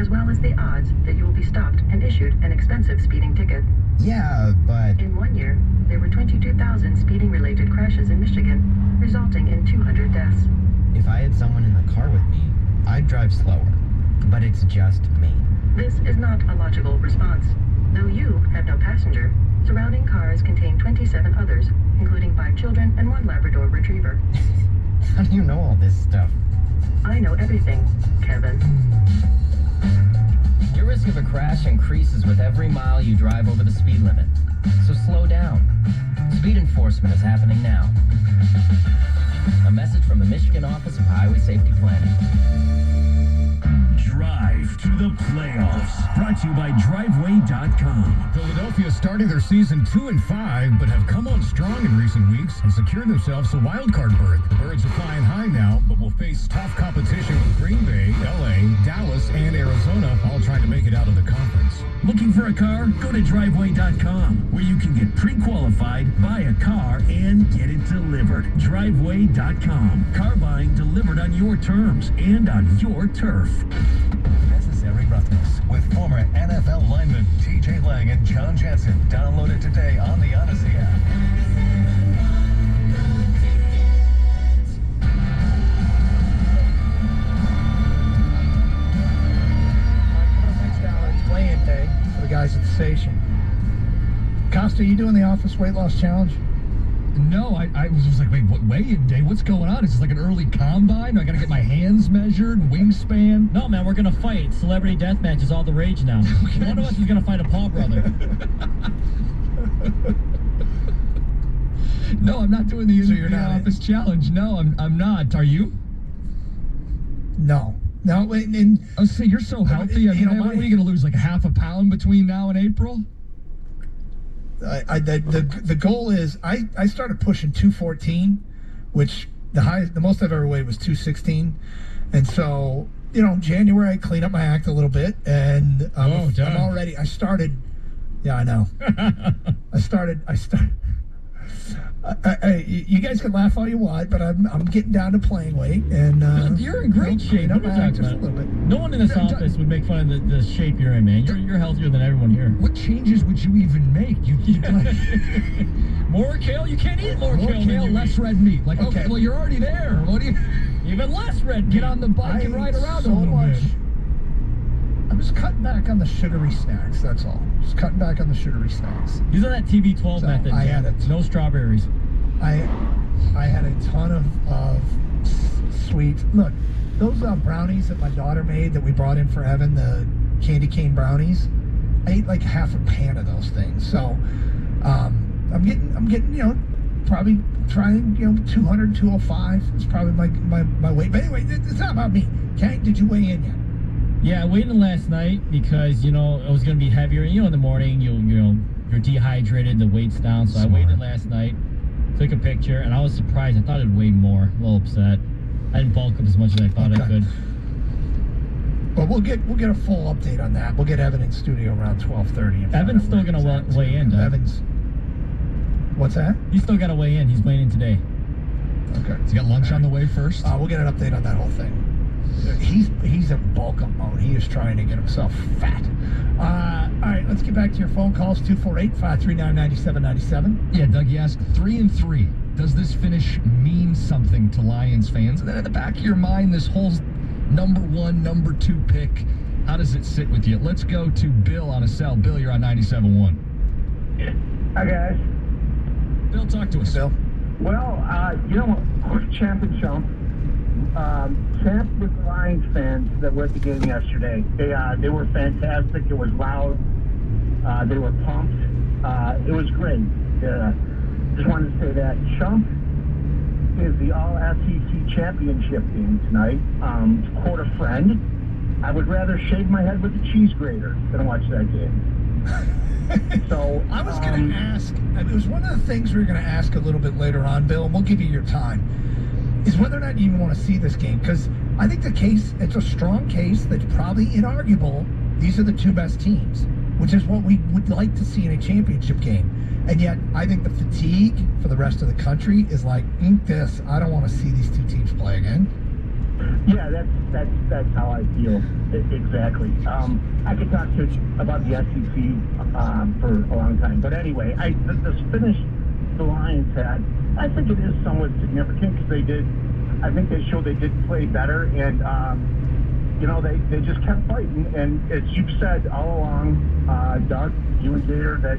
as well as the odds that you will be stopped and issued an expensive speeding ticket. Yeah, but... In 1 year, there were 22,000 speeding-related crashes in Michigan, resulting in 200 deaths. If I had someone in the car with me, I'd drive slower. But it's just me. This is not a logical response. Though you have no passenger, surrounding cars contain 27 others, including 5 children and 1 Labrador Retriever. How do you know all this stuff? I know everything, Kevin. Your risk of a crash increases with every mile you drive over the speed limit. So slow down. Speed enforcement is happening now. A message from the Michigan Office of Highway Safety Planning. Drive to the playoffs. Brought to you by Driveway.com. Philadelphia starting their season 2-5, but have come on strong in recent weeks and secured themselves a wild card berth. The Birds are flying high now, but will face tough competition with Green Bay, LA, Dallas, and Arizona, all trying to make it out of the conference. Looking for a car? Go to Driveway.com, where you can get pre-qualified, buy a car, and get it delivered. Driveway.com. Car buying delivered on your terms and on your turf. Necessary Roughness with former NFL lineman TJ Lang and John Jansen. Download it today on the Odyssey app. Weigh-in day for the guys at the station. Costa, you doing the office weight loss challenge? No, I was just like, wait, what weigh-in day? What's going on? Is this like an early combine? I gotta get my hands measured, wingspan? No, man, we're gonna fight. Celebrity deathmatch is all the rage now. Okay. One of us is gonna fight a Paul brother. No, I'm not doing the office challenge. No, I'm not. Are you? No. No, and I was saying, you're so healthy. I mean, what are you gonna lose, like half a pound between now and April? The goal is I started pushing 214, which the most I've ever weighed was 216, and so January I clean up my act a little bit, and I'm already I started. Yeah, I know. I started. You guys can laugh all you want, but I'm getting down to playing weight, and you're in great shape. What are you talking about? No one in this office would make fun of the shape you're in, man. You're healthier than everyone here. What changes would you even make? You more kale? You can't eat more kale. Less red meat. Like, okay, well, you're already there. What do you? Even less red meat. Get on the bike and ride around a little bit. I'm just cutting back on the sugary snacks, that's all. Just cutting back on the sugary snacks. Use that TB12 method. I had it. No strawberries. I had a ton of sweet. Look, those brownies that my daughter made that we brought in for Evan, the candy cane brownies, I ate like half a pan of those things. So I'm getting probably trying 200, 205 is probably my weight. But anyway, it's not about me. Okay, did you weigh in yet? Yeah, I weighed in last night because it was gonna be heavier. In the morning you're dehydrated, the weight's down. So I weighed in last night, took a picture, and I was surprised. I thought it'd weigh more. A little upset. I didn't bulk up as much as I thought I could. Well, we'll get a full update on that. We'll get Evan in studio around 12:30. Evan's still gonna weigh in, Doug. Evan's. What's that? He's still gotta weigh in. He's weighing in today. Okay. He's got lunch on the way first. We'll get an update on that whole thing. He's in bulk up mode. He is trying to get himself fat. All right, let's get back to your phone calls. 248-539-9797. Yeah, Doug, you asked 3-3. Does this finish mean something to Lions fans? And then at the back of your mind, this whole number 1, number 2 pick, how does it sit with you? Let's go to Bill on a cell. Bill, you're on 97.1. Hi, guys. Bill, talk to us. Bill. Well, quick champ and chump. Champ with the Lions fans that were at the game yesterday. They were fantastic. It was loud. They were pumped. It was great. Just wanted to say that. Chump is the All-SEC championship game tonight. To quote a friend, I would rather shave my head with a cheese grater than watch that game. So I was going to ask, it was one of the things we were going to ask a little bit later on, Bill, and we'll give you your time, is whether or not you even want to see this game. Because I think it's a strong case that's probably inarguable. These are the two best teams, which is what we would like to see in a championship game. And yet, I think the fatigue for the rest of the country is like, I don't want to see these two teams play again. Yeah, that's how I feel. Exactly. I could talk to you about the SEC for a long time, but anyway, this finish the Lions had, I think it is somewhat significant because they did. I think they showed they did play better, and they just kept fighting. And as you've said all along, Doug, you and Gator, that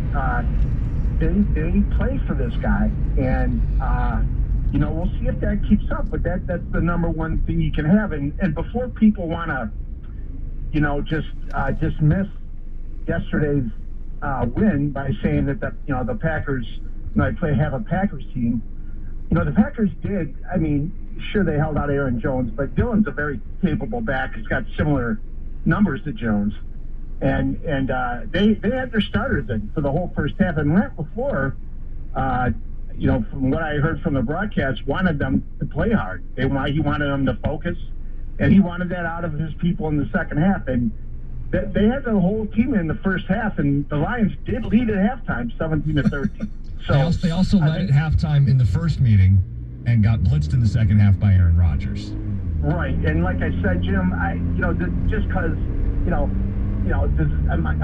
they play for this guy, and we'll see if that keeps up. But that's the number one thing you can have. And before people want to, just dismiss yesterday's win by saying that the Packers, have a Packers team. The Packers did. I mean, sure, they held out Aaron Jones, but Dylan's a very capable back. He's got similar numbers to Jones. And they had their starters in for the whole first half. And Matt LaFleur, from what I heard from the broadcast, wanted them to play hard. He wanted them to focus, and he wanted that out of his people in the second half. And they had the whole team in the first half, and the Lions did lead at halftime, 17-13. So they also led at halftime in the first meeting and got blitzed in the second half by Aaron Rodgers. Right, and like I said, Jim, just because, am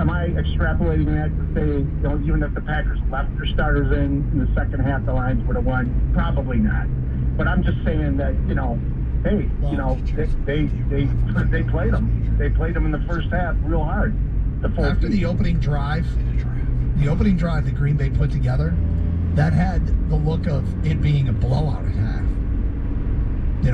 I extrapolating that to say, even if the Packers left their starters in the second half, the Lions would have won? Probably not. But I'm just saying that, they played them. They played them in the first half real hard. After the opening drive that Green Bay put together, that had the look of it being a blowout at half. It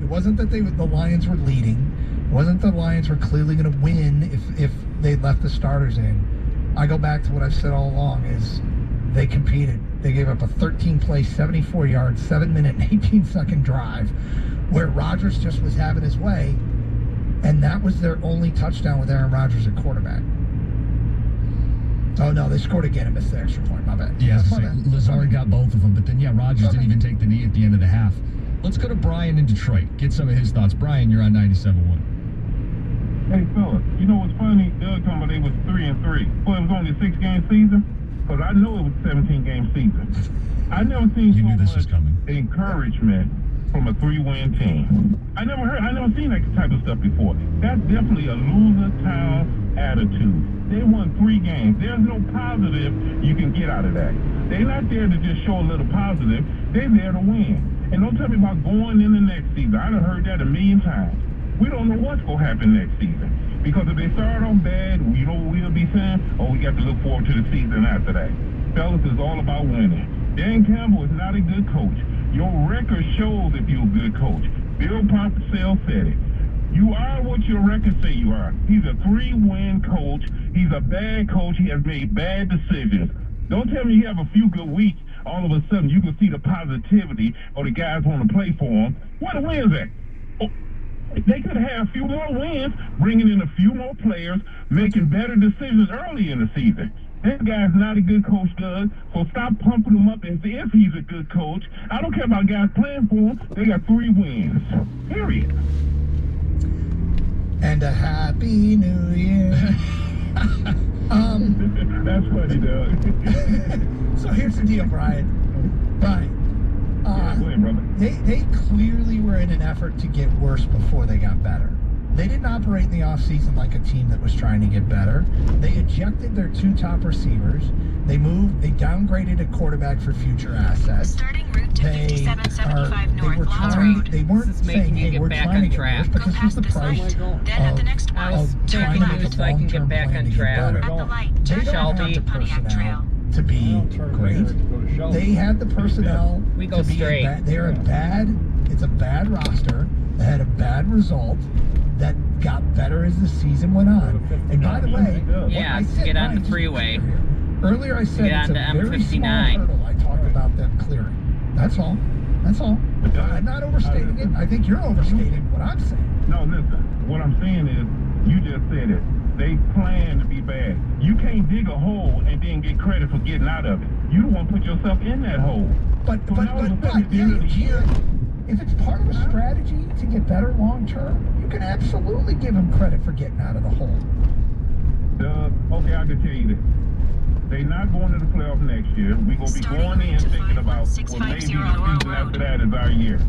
wasn't that the Lions were leading. It wasn't the Lions were clearly going to win if they left the starters in. I go back to what I've said all along is they competed. They gave up a 13-play, 74-yard, 7-minute, and 18-second drive where Rodgers just was having his way, and that was their only touchdown with Aaron Rodgers at quarterback. Oh, no, they scored again and missed the extra point. My bad. Yeah, Lazard got both of them, but then, Rodgers didn't even take the knee at the end of the half. Let's go to Brian in Detroit. Get some of his thoughts. Brian, you're on 97.1. Hey, fellas, what's funny? Doug told me they was 3-3. Well, it was only a 6-game season, but I know it was a 17-game season. I never seen so much encouragement from a 3-win team. I never seen that type of stuff before. That's definitely a loser town attitude. They won 3 games. There's no positive you can get out of that. They're not there to just show a little positive. They're there to win. And don't tell me about going in the next season. I done heard that a million times. We don't know what's going to happen next season. Because if they start off bad, we'll be saying, we got to look forward to the season after that. Fellas, it's all about winning. Dan Campbell is not a good coach. Your record shows if you're a good coach. Bill Parcells said it. You are what your record say you are. He's a 3-win coach. He's a bad coach. He has made bad decisions. Don't tell me you have a few good weeks. All of a sudden, you can see the positivity or the guys want to play for him. Where the wins at? Oh, they could have a few more wins, bringing in a few more players, making better decisions early in the season. This guy's not a good coach, Doug, so stop pumping him up as if he's a good coach. I don't care about guys playing for him. They got 3 wins. Period. And a happy new year. That's funny, Doug. So here's the deal, Brian. Go ahead, brother. They clearly were in an effort to get worse before they got better. They didn't operate in the offseason like a team that was trying to get better. They ejected their 2 top receivers. They downgraded a quarterback for future assets. Starting route to 5775 North Lawns Road. They weren't saying, hey, we're trying to get worse, because here's the price then at the next one, turn left. so I can get back on track. At the light, turn left onto Pontiac Trail. To be great. They had the personnel we go to be straight. It's a bad roster. They had a bad result that got better as the season went on. And by the way, get on the freeway. Earlier I said get it's a very small hurdle I talked about them clearing. That's all. I'm not overstating it. I think you're overstating what I'm saying. No, listen. What I'm saying is, you just said it. They plan to be bad. You can't dig a hole and then get credit for getting out of it. You don't want to put yourself in that hole. But if it's part of a strategy to get better long term, you can absolutely give them credit for getting out of the hole. Okay, I can tell you this. They're not going to the playoff next year. We're going to be going in thinking about, maybe the season after that is our year.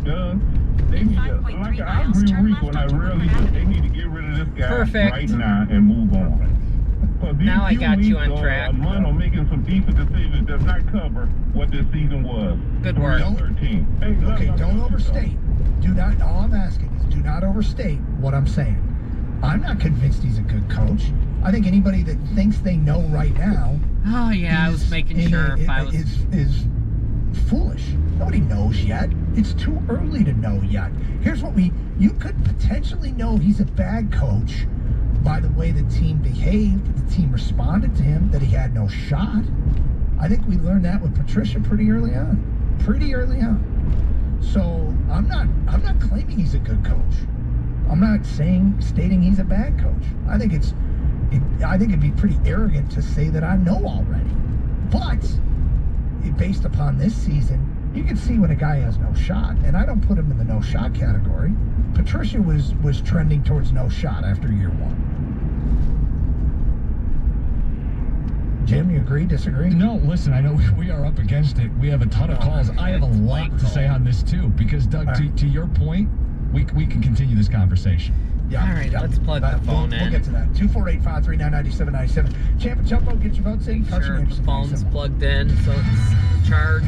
They need to, like I agree with Rico, and I really do. They need to get rid of this guy Perfect. right now and move on. Now I got you on track. A month on making some decent decisions does not cover what this season was. Good work. 13. Hey, Okay, don't overstate. Do not. All I'm asking is do not overstate what I'm saying. I'm not convinced he's a good coach. I think anybody that thinks they know right now. Oh yeah, I was making sure if I was. Is foolish. Nobody knows yet. It's too early to know yet. Here's what you could potentially know he's a bad coach by the way the team behaved, the team responded to him, that he had no shot. I think we learned that with Patricia pretty early on. So I'm not claiming he's a good coach. I'm not stating he's a bad coach. I think it'd be pretty arrogant to say that I know already. But based upon this season, you can see when a guy has no shot, and I don't put him in the no shot category. Patricia was trending towards no shot after year one. Jim, you agree, disagree? No, listen, I know we are up against it. We have a ton of calls. I have a lot to say on this, too, because, Doug, to your point, we can continue this conversation. Yeah. All right, let's plug the phone in. We'll get to that. 248-539-9797. Champ and Jumbo, get your votes in. Sure, the phone's plugged in, so it's charged.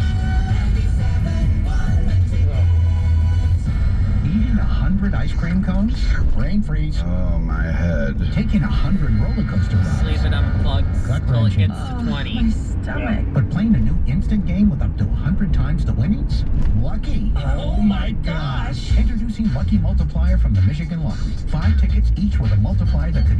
Eating 100 ice cream cones? Brain freeze. Oh, my head. Taking 100 roller coaster rides. Just leave it unplugged until it gets to 20. My stomach. But playing a new instant game with up to 100 times the winnings? Lucky. Oh my gosh. Introducing Lucky Multiplier from the Michigan Lottery. 5 tickets each with a multiplier that could